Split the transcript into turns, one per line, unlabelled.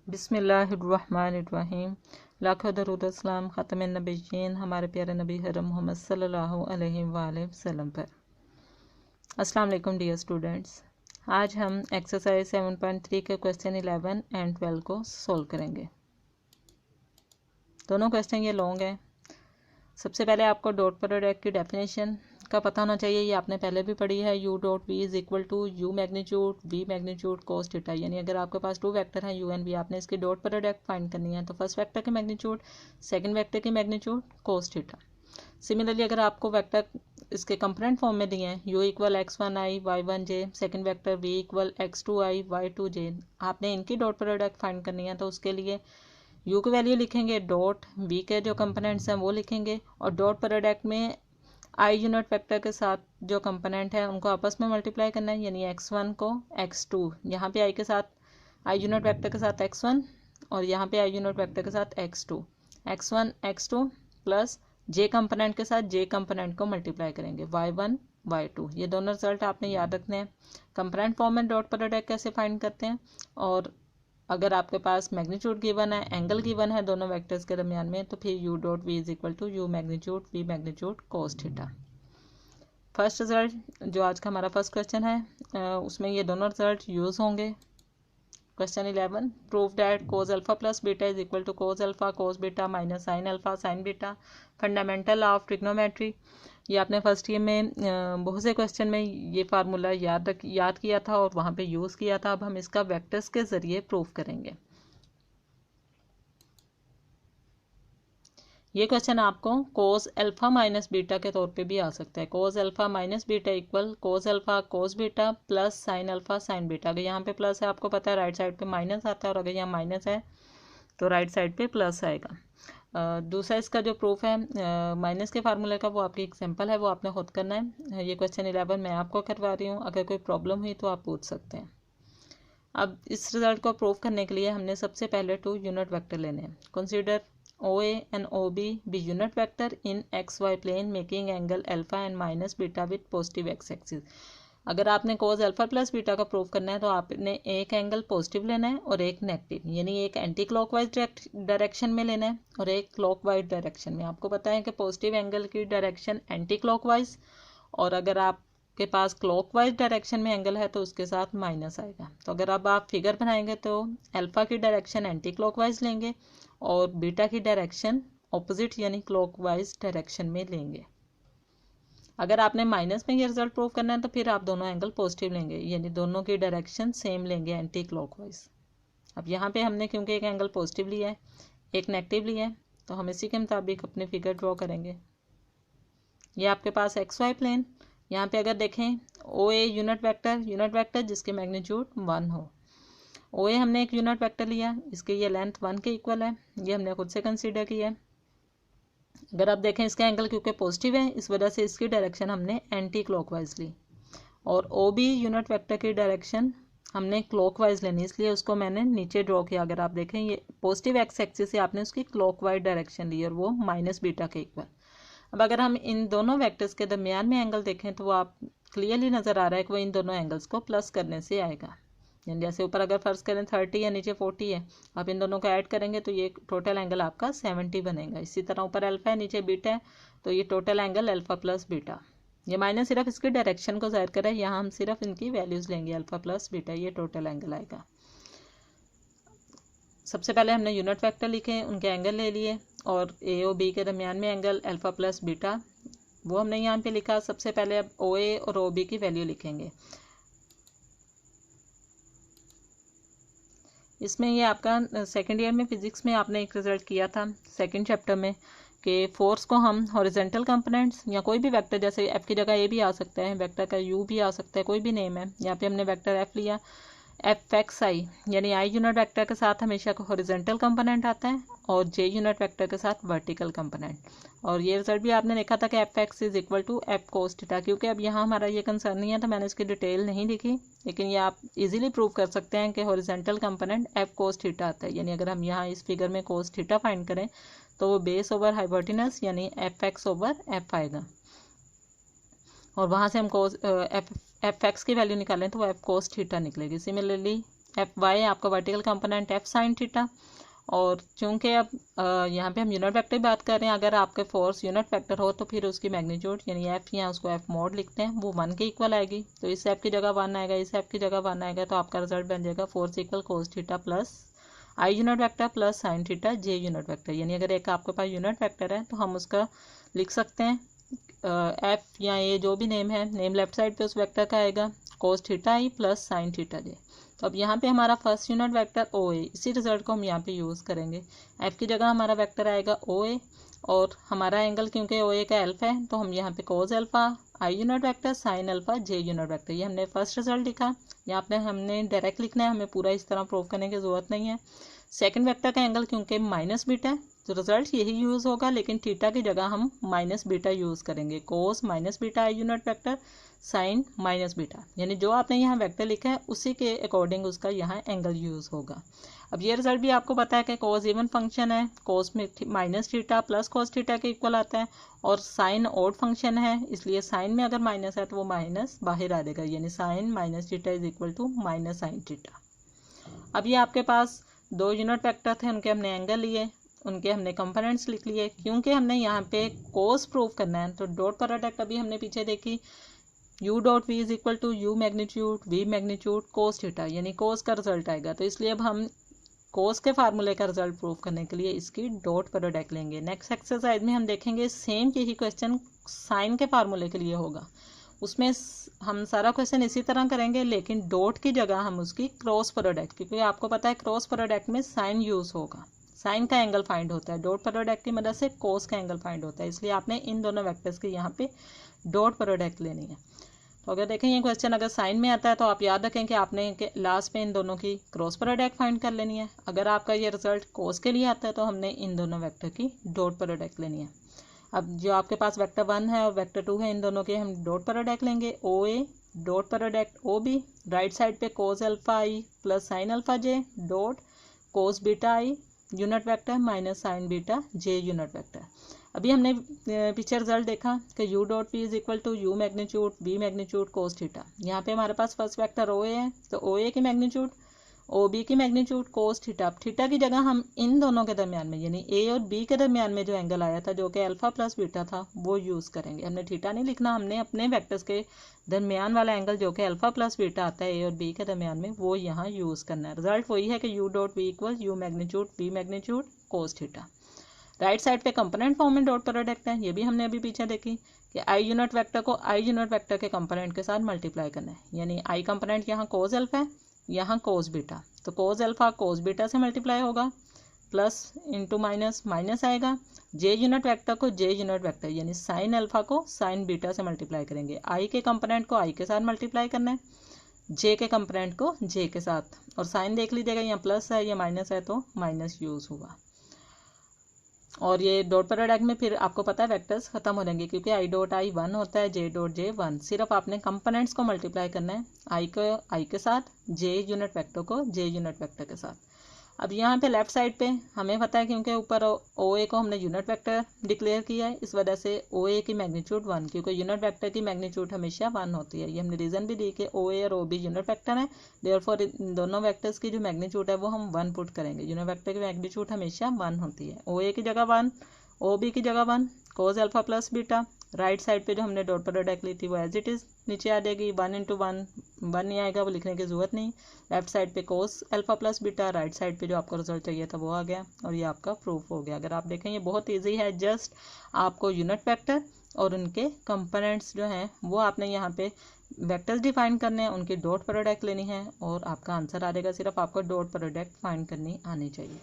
बिस्मिल्लाहिर्रहमानिर्रहीम। लाखों दरूद अस्सलाम ख़ातम नबीयीन हमारे प्यारे नबी हरम मोहम्मद सल्लल्लाहु अलैहि वसल्लम पर। अस्सलाम वालेकुम डियर स्टूडेंट्स, आज हम एक्सरसाइज 7.3 के क्वेश्चन 11 एंड 12 को सोल्व करेंगे। दोनों क्वेश्चन ये लॉन्ग है। सबसे पहले आपको डॉट प्रोडक्ट की डेफिनेशन का पता होना चाहिए, ये आपने पहले भी पढ़ी है। U dot V is equal to you magnitude V magnitude cos theta, यानी अगर आपके पास टू वेक्टर हैं यू एंड वी, आपने इसकी डॉट प्रोडक्ट फाइंड करनी है तो फर्स्ट वेक्टर की मैग्नीट्यूड, सेकंड वेक्टर की मैग्नीट्यूड कोस थीटा। सिमिलरली अगर आपको वेक्टर इसके कंपोनेंट फॉर्म में दिए हैं U equal x1i y1j, second vector v equal x2i y2j, आपने इनकी डॉट प्रोडक्ट फाइंड करनी है तो उसके लिए यू की वैल्यू लिखेंगे, डॉट वी के जो कंपोनेंट्स हैं वो लिखेंगे और डॉट प्रोडक्ट में आई यूनिट वेक्टर के साथ जो कंपोनेंट है उनको आपस में मल्टीप्लाई करना है, यानी x1 को x2, यहाँ पे आई के साथ आई यूनिट वेक्टर के साथ x1 और यहाँ पे आई यूनिट वेक्टर के साथ x2, x1 x2 प्लस जे कंपोनेंट के साथ जे कंपोनेंट को मल्टीप्लाई करेंगे y1 y2। ये दोनों रिजल्ट आपने याद रखने हैं। कंपोनेंट फॉर्म में डॉट प्रोडक्ट कैसे फाइंड करते हैं, और अगर आपके पास मैग्नीट्यूड गिवन है, एंगल गिवन है दोनों वेक्टर्स के दरमियान में, तो फिर U dot V is equal to you magnitude V magnitude cos theta. First result जो आज का हमारा फर्स्ट क्वेश्चन है उसमें ये दोनों रिजल्ट यूज होंगे। Question 11, prove that cos alpha plus beta is equal to cos alpha cos beta minus sine alpha sine beta, fundamental of trigonometry. ये आपने फर्स्ट ईयर में बहुत से क्वेश्चन में ये फार्मूला याद किया था और वहाँ पे यूज़ किया था। अब हम इसका वेक्टर्स के ज़रिए प्रूव करेंगे। ये क्वेश्चन आपको कोस अल्फा माइनस बीटा के तौर पे भी आ सकता है। Cos alpha minus beta equal कोस alpha cos beta plus sine alpha sine beta. अगर यहाँ पे प्लस है आपको पता है राइट साइड पे माइनस आता है, और अगर यहाँ माइनस है तो राइट साइड पे प्लस आएगा। दूसरा इसका जो प्रूफ है माइनस के फार्मूले का, वो आपकी एग्जांपल है, वो आपने खुद करना है। ये क्वेश्चन 11 मैं आपको करवा रही हूँ, अगर कोई प्रॉब्लम हुई तो आप पूछ सकते हैं। अब इस रिजल्ट को प्रूव करने के लिए हमने सबसे पहले टू यूनिट वेक्टर लेने हैं। Consider OA and OB be unit vector in XY plane making angle alpha and minus beta with positive x axis। अगर आपने कोस अल्फा प्लस बीटा का प्रूव करना है तो आपने एक एंगल पॉजिटिव लेना है और एक नेगेटिव, यानी एक एंटी क्लॉकवाइज डायरेक्शन में लेना है और एक क्लॉकवाइज डायरेक्शन में। आपको पता है कि पॉजिटिव एंगल की डायरेक्शन एंटी क्लॉकवाइज, और अगर आपके पास क्लॉकवाइज डायरेक्शन में एंगल है तो उसके साथ माइनस आएगा। तो अगर अब आप फिगर बनाएंगे तो अल्फा की डायरेक्शन एंटी क्लॉकवाइज लेंगे और बीटा की डायरेक्शन ऑपोजिट यानी क्लॉकवाइज डायरेक्शन में लेंगे। अगर आपने माइनस में ये रिजल्ट प्रूव करना है तो फिर आप दोनों एंगल पॉजिटिव लेंगे, यानी दोनों की डायरेक्शन सेम लेंगे एंटी क्लॉकवाइज। अब यहाँ पे हमने क्योंकि एक एंगल पॉजिटिव लिया है एक नेगेटिव लिया है तो हम इसी के मुताबिक अपने फिगर ड्रॉ करेंगे। ये आपके पास XY प्लेन, यहाँ पे अगर देखें OA यूनिट वेक्टर जिसकी मैग्नीट्यूड 1 हो। OA हमने एक यूनिट वेक्टर लिया, इसकी ये लेंथ 1 के इक्वल है, ये हमने खुद से कंसीडर किया है। अगर आप देखें इसका एंगल क्योंकि पॉजिटिव है इस वजह से इसकी डायरेक्शन हमने एंटी क्लॉकवाइज ली, और OB यूनिट वेक्टर की डायरेक्शन हमने क्लॉकवाइज लेनी, इसलिए उसको मैंने नीचे ड्रॉ किया। अगर आप देखें ये पॉजिटिव एक्स एक्सिस से आपने उसकी क्लॉकवाइज डायरेक्शन ली और वो माइनस बीटा के इक्वल। अब अगर हम इन दोनों वेक्टर्स के दरमियान में एंगल देखें तो वो आप क्लियरली नज़र आ रहा है कि वो इन दोनों एंगल्स को प्लस करने से आएगा। यानी जैसे ऊपर अगर फर्ज करें 30 है नीचे 40 है, आप इन दोनों को ऐड करेंगे तो ये टोटल एंगल आपका 70 बनेगा। इसी तरह ऊपर अल्फा है नीचे बीटा है तो ये total angle alpha plus beta. ये माइनस सिर्फ इसकी डायरेक्शन को जाहिर करे, यहाँ हम सिर्फ इनकी वैल्यूज़ लेंगे अल्फा प्लस बीटा, ये टोटल एंगल आएगा। सबसे पहले हमने यूनिट वेक्टर लिखे, उनके एंगल ले लिए, और A और B के दरमियान में एंगल अल्फा प्लस बीटा वो हमने यहाँ पे लिखा। सबसे पहले अब OA और OB की वैल्यू लिखेंगे। इसमें ये आपका सेकेंड ईयर में फिजिक्स में आपने एक रिजल्ट किया था सेकंड चैप्टर में कि फोर्स को हम हॉरिजॉन्टल कंपोनेंट्स या कोई भी वेक्टर, जैसे F की जगह A भी आ सकता है, वेक्टर का U भी आ सकता है, कोई भी नेम है। यहाँ पे हमने वेक्टर F लिया, FXI यानी I यूनिट वेक्टर के साथ हमेशा हॉरिजॉन्टल कंपोनेंट आता है और J यूनिट वेक्टर के साथ वर्टिकल कंपोनेंट। और ये रिजल्ट भी आपने देखा था कि FX is equal to F cos theta. क्योंकि अब यहाँ हमारा ये कंसर्न नहीं है तो मैंने इसकी डिटेल नहीं लिखी, लेकिन ये आप इजीली प्रूव कर सकते हैं कि horizontal component F cos theta आता है। यानी अगर हम यहाँ इस फिगर में कोस थीटा फाइंड करें तो वो बेस ओवर हाइपोटेनस यानी FX ओवर F आएगा, और वहाँ से हम कोस एफ एक्स की वैल्यू निकालें तो वो F कोस थीटा निकलेगी। सिमिलरली एफ वाई आपका vertical component F sine theta. और चूंकि अब यहाँ पे हम यूनिट वेक्टर की बात कर रहे हैं, अगर आपके फोर्स यूनिट वेक्टर हो तो फिर उसकी मैग्नीट्यूड यानी एफ, यहाँ उसको एफ मोड लिखते हैं, वो 1 के इक्वल आएगी। तो इस एफ की जगह 1 आएगा, इस एफ की जगह 1 आएगा, तो आपका रिजल्ट बन जाएगा force equal cos theta plus आई unit vector plus sine theta जे यूनिट वेक्टर। यानी अगर एक आपके पास यूनिट वेक्टर है तो हम उसका लिख सकते हैं एफ या ए जो भी नेम है, नेम लेफ्ट साइड पे उस वेक्टर का आएगा कोस थीटा आई प्लस साइन थीटा जे। तो अब यहाँ पे हमारा फर्स्ट यूनिट वेक्टर ओ ए, इसी रिजल्ट को हम यहाँ पे यूज़ करेंगे। एफ की जगह हमारा वेक्टर आएगा ओ ए, और हमारा एंगल क्योंकि ओ ए का एल्फा है तो हम यहाँ पे कोस अल्फा आई यूनिट वेक्टर साइन अल्फा जे यूनिट वेक्टर, ये हमने फर्स्ट रिजल्ट लिखा। यहाँ पे हमने डायरेक्ट लिखना है, हमें पूरा इस तरह प्रूव करने की जरूरत नहीं है। सेकंड वेक्टर का एंगल क्योंकि माइनस बीटा है तो रिजल्ट यही यूज़ होगा, लेकिन थीटा की जगह हम माइनस बीटा यूज़ करेंगे। कोस माइनस बीटा आई unit vector sine minus beta, यानी जो आपने यहाँ वेक्टर लिखा है उसी के अकॉर्डिंग उसका यहाँ एंगल यूज़ होगा। अब ये रिजल्ट भी आपको पता है कि कोस इवन फंक्शन है, कोस में minus theta plus cos theta के इक्वल आता है, और साइन ऑड फंक्शन है, इसलिए साइन में अगर माइनस है तो वो माइनस बाहर आ जाएगा, यानी sine minus theta is equal to minus sine theta. अब ये आपके पास दो यूनिट वेक्टर थे, उनके हमने एंगल लिए, उनके हमने कंपोनेंट्स लिख लिए। क्योंकि हमने यहाँ पे कोस प्रूव करना है तो डॉट प्रोडक्ट अभी हमने पीछे देखी, u dot V is equal to you magnitude V magnitude cos theta, यानी कोस का रिजल्ट आएगा। तो इसलिए अब हम कोस के फार्मूले का रिजल्ट प्रूव करने के लिए इसकी डॉट प्रोडक्ट लेंगे। नेक्स्ट एक्सरसाइज में हम देखेंगे सेम यही क्वेश्चन साइन के फार्मूले के लिए होगा, उसमें हम सारा क्वेश्चन इसी तरह करेंगे, लेकिन डॉट की जगह हम उसकी क्रॉस प्रोडक्ट, क्योंकि आपको पता है क्रॉस प्रोडक्ट में साइन यूज़ होगा, साइन का एंगल फाइंड होता है, डॉट प्रोडक्ट की मदद से कोस का एंगल फाइंड होता है, इसलिए आपने इन दोनों वेक्टर्स की यहाँ पे डॉट प्रोडक्ट लेनी है। तो अगर देखें ये क्वेश्चन अगर साइन में आता है तो आप याद रखें कि आपने लास्ट में इन दोनों की क्रॉस प्रोडक्ट फाइंड कर लेनी है। अगर आपका ये रिजल्ट कोस के लिए आता है तो हमने इन दोनों वेक्टर की डॉट प्रोडक्ट लेनी है। अब जो आपके पास वेक्टर 1 है और वेक्टर 2 है, इन दोनों के हम डॉट प्रोडक्ट लेंगे। O A dot product O B, right side पे cos alpha i plus sine alpha j dot cos beta I unit vector minus sine beta j unit vector. अभी हमने पीछे रिजल्ट देखा कि u dot V is equal to you magnitude V magnitude cos theta. यहाँ पे हमारे पास first vector O ए है, तो ओ ए की मैग्नीट्यूड ओ बी की मैग्नीट्यूड कोस थीटा। अब थीटा की जगह हम इन दोनों के दरमियान में यानी ए और बी के दरमियान में जो एंगल आया था जो कि अल्फा प्लस बीटा था वो यूज़ करेंगे। हमने थीटा नहीं लिखना, हमने अपने वेक्टर्स के दरमियान वाला एंगल जो कि अल्फा प्लस बीटा आता है ए और बी के दरमियान में वो यहाँ यूज़ करना है। रिजल्ट वही है कि U dot V equal U magnitude V magnitude cos theta. Right side पे कंपोनेंट फॉर्म में डॉट प्रोडक्ट है, ये भी हमने अभी पीछे देखी कि आई यूनिट वेक्टर को आई यूनिट वेक्टर के कंपोनेंट के साथ मल्टीप्लाई करना है, यानी आई कंपोनेंट यहाँ कोस अल्फा है, यहाँ कोस बीटा, तो कोस अल्फा कोस बीटा से मल्टीप्लाई होगा, प्लस इंटू माइनस माइनस आएगा। जे यूनिट वेक्टर को जे यूनिट वेक्टर यानी साइन अल्फा को साइन बीटा से मल्टीप्लाई करेंगे। आई के कंपोनेंट को आई के साथ मल्टीप्लाई करना है, जे के कंपोनेंट को जे के साथ, और साइन देख लीजिएगा यहाँ प्लस है या माइनस है तो माइनस यूज़ हुआ। और ये डॉट प्रोडक्ट में फिर आपको पता है वेक्टर्स खत्म हो जाएंगे, क्योंकि आई डॉट आई 1 होता है, जे डॉट जे 1। सिर्फ आपने कंपोनेंट्स को मल्टीप्लाई करना है, आई को आई के साथ, जे यूनिट वेक्टर को जे यूनिट वेक्टर के साथ। अब यहाँ पे लेफ्ट साइड पे हमें पता है क्योंकि ऊपर ओ ए को हमने यूनिट वेक्टर डिक्लेयर किया है, इस वजह से ओ ए की मैग्नीट्यूड 1, क्योंकि यूनिट वेक्टर की मैग्नीट्यूड हमेशा 1 होती है। ये हमने रीज़न भी दी कि ओ ए और ओ बी यूनिट वेक्टर है, देयरफॉर इन दोनों वेक्टर्स की जो मैग्नीट्यूड है वो हम 1 पुट करेंगे। यूनिट वेक्टर की मैग्नीट्यूड हमेशा 1 होती है। ओ ए की जगह 1, ओ बी की जगह 1, कोस alpha plus beta. Right side पे जो हमने डॉट प्रोडक्ट ली थी वो एज इट इज़ नीचे आ जाएगी, 1 इंटू 1 1 नहीं आएगा, वो लिखने की ज़रूरत नहीं। लेफ्ट साइड पे cos alpha plus beta, right side पे जो आपको रिजल्ट चाहिए था वो आ गया, और ये आपका प्रूफ हो गया। अगर आप देखें ये बहुत इजी है, जस्ट आपको यूनिट वेक्टर और उनके कंपोनेंट्स जो हैं वो आपने यहाँ पे वेक्टर्स डिफाइन करने हैं, उनकी डॉट प्रोडक्ट लेनी है और आपका आंसर आ जाएगा। सिर्फ आपको डॉट प्रोडक्ट फाइंड करनी आनी चाहिए।